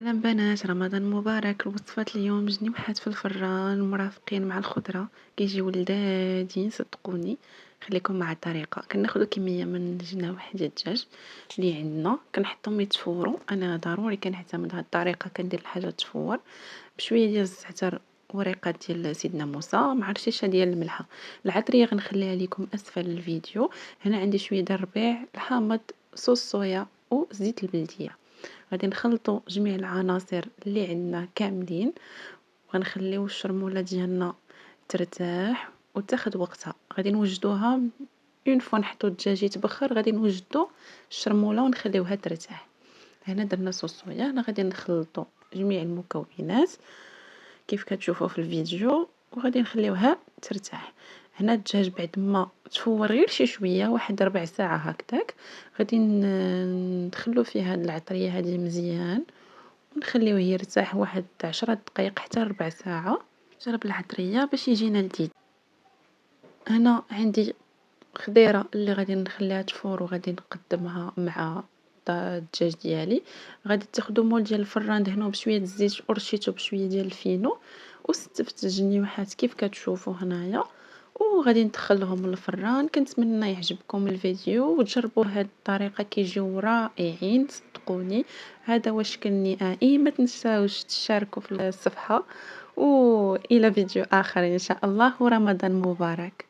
أهلا بنات، رمضان مبارك. الوصفات اليوم جنيوحات في الفران مرافقين مع الخضرة، كيجيو لذاذين صدقوني. خليكم مع الطريقة. كناخدو كمية من جناوح ديال الدجاج اللي عندنا، كنحطهم يتفوروا. انا ضروري كنعتمد هاد الطريقة، كندير الحاجة تفور بشوية ديال الزعتر، وريقات ديال سيدنا موسى مع رشيشه ديال الملحه. العطريه غنخليها لكم اسفل الفيديو. هنا عندي شويه ديال الربيع الحامض، صوص صويا وزيت البلديه. غادي نخلطوا جميع العناصر اللي عندنا كاملين، وغنخليو الشرموله ديالنا ترتاح وتاخد وقتها. غادي نوجدوها اون فوا نحطو الدجاج يتبخر، غادي نوجدو الشرموله ونخليوها ترتاح. هنا درنا صوص صويا. هنا غادي نخلطوا جميع المكونات كيف كتشوفوا في الفيديو، وغادي نخليوها ترتاح. هنا الدجاج بعد ما تفور غير شي شويه، واحد ربع ساعه هكذاك، غادي ندخلو فيه هاد العطريه هذه مزيان، ونخليوه يرتاح واحد 10 دقائق حتى ربع ساعه. جرب العطريه باش يجينا لذيذ. هنا عندي خضيره اللي غادي نخليها تفور، وغادي نقدمها مع الدجاج ديالي. غادي تاخدوا مول ديال الفران دهنوه بشويه الزيت ورشيتو بشويه ديال الفينو، وستفت الجنيوحات كيف كتشوفوا هنايا، وغادي ندخلهم للفران. كنتمنى يعجبكم الفيديو وتجربوا هاد الطريقه، كيجيو رائعين صدقوني. هذا هو الشكل النهائي. ما تنساوش تشاركوا في الصفحه، والى فيديو اخر ان شاء الله، ورمضان مبارك.